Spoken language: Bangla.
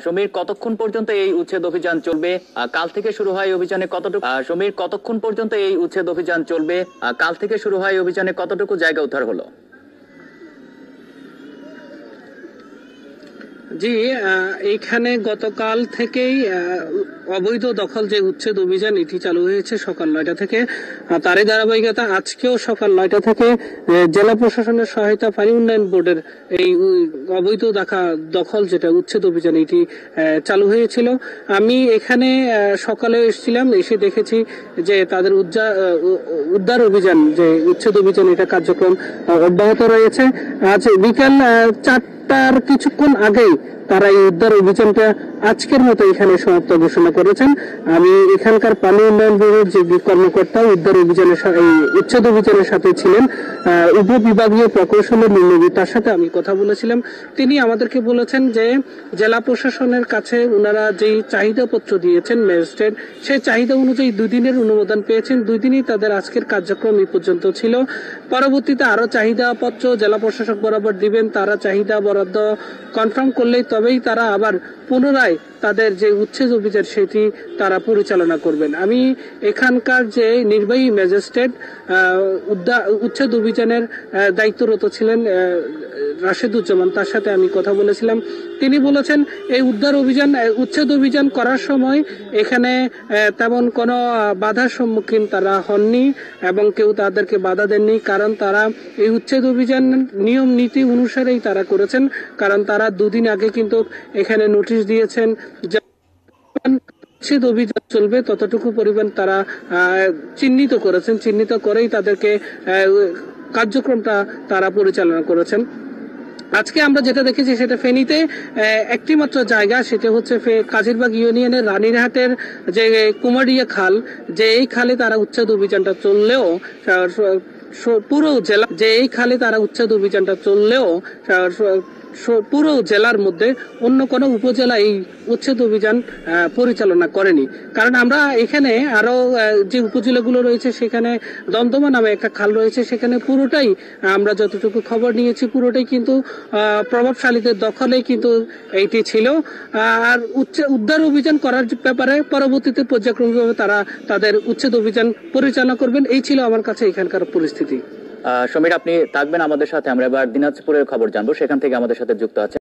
সমীর, কতক্ষণ পর্যন্ত এই উচ্ছেদ অভিযান চলবে? কাল থেকে শুরু হয় অভিযানে কতটুকু সমীর, কতক্ষণ পর্যন্ত এই উচ্ছেদ অভিযান চলবে? কাল থেকে শুরু হয় অভিযানে কতটুকু জায়গা উদ্ধার হলো? জি, এইখানে গতকাল থেকেই অবৈধ দখল যে উচ্ছেদ অভিযান এটি চালু হয়েছে সকাল 9টা থেকে। তারই ধারাবাহিকতা আজকেও সকাল 9টা থেকে জেলা প্রশাসনের সহায়তা পানি উন্নয়ন বোর্ডের এই অবৈধ দখল যেটা উচ্ছেদ অভিযান এটি চালু হয়েছিল। আমি এখানে সকালে এসেছিলাম, এসে দেখেছি যে তাদের উদ্ধার অভিযান যে উচ্ছেদ অভিযান এটা কার্যক্রম অব্যাহত রয়েছে। আজ বিকাল 4টার কিছুক্ষণ আগেই তারা এই উদ্ধার অভিযানটা আজকের মতো এখানে সমাপ্ত ঘোষণা করেছেন। আমি এখানকার পানি উন্নয়ন ব্যুরোর যে কর্মকর্তা উদ্ধার অভিযানের উচ্ছেদ অভিযানের সাথে ছিলেন উপবিভাগীয় প্রকৌশলী নীলনবী, তার সাথে আমি কথা বলেছিলাম। তিনি আমাদেরকে বলেছেন যে জেলা প্রশাসনের কাছে ওনারা যেই চাহিদাপত্র দিয়েছেন ম্যাজিস্ট্রেট, সেই চাহিদা অনুযায়ী 2 দিনের অনুমোদন পেয়েছেন। 2 দিনই তাদের আজকের কার্যক্রম এই পর্যন্ত ছিল। পরবর্তীতে আরো চাহিদাপত্র জেলা প্রশাসক বরাবর দিবেন। তারা চাহিদা বরাদ্দ কনফার্ম করলেই তবেই তারা আবার পুনরায় তাদের যে উচ্ছেদ অভিযান সেটি তারা পরিচালনা করবেন। আমি এখানকার যে নির্বাহী ম্যাজিস্ট্রেট উচ্ছেদ অভিযানের দায়িত্বরত ছিলেন রাশেদুজ্জামান, তার সাথে আমি কথা বলেছিলাম। তিনি বলেছেন এই উচ্ছেদ অভিযান করার সময় এখানে তেমন কোনো বাধার সম্মুখীন তারা হননি এবং কেউ তাদেরকে বাধা দেননি, কারণ তারা এই উচ্ছেদ অভিযান নিয়ম নীতি অনুসারেই তারা করেছেন। কারণ তারা 2 দিন আগে কিন্তু এখানে নোটিশ দিয়েছেন যে উচ্ছেদ অভিযান চলবে ততটুকু পরিমাণ তারা চিহ্নিত করেছেন। চিহ্নিত করেই তাদেরকে কার্যক্রমটা তারা পরিচালনা করেছেন। আজকে আমরা যেটা দেখেছি সেটা ফেনীতে একটি মাত্র জায়গা, সেটা হচ্ছে কাজিরবাগ ইউনিয়নের রানীরহাটের যে কুমারিয়া খাল, যে এই খালে তারা উচ্ছেদ অভিযানটা চললেও পুরো জেলার মধ্যে অন্য কোনো উপজেলা এই উচ্ছেদ অভিযান পরিচালনা করেনি। কারণ আমরা এখানে আরো যে উপজেলাগুলো রয়েছে সেখানে দমদমা নামে একটা খাল রয়েছে, সেখানে পুরোটাই আমরা যতটুকু খবর নিয়েছি পুরোটাই কিন্তু প্রভাবশালীদের দখলেই কিন্তু এইটি ছিল। আর উদ্ধার অভিযান করার ব্যাপারে পরবর্তীতে পর্যায়ক্রমিকভাবে তারা তাদের উচ্ছেদ অভিযান পরিচালনা করবেন। এই ছিল আমার কাছে এখানকার পরিস্থিতি। সমীর, আপনি থাকবেন আমাদের সাথে। আমরা এবার দিনাজপুরের খবর জানবো, সেখান থেকে আমাদের সাথে যুক্ত আছে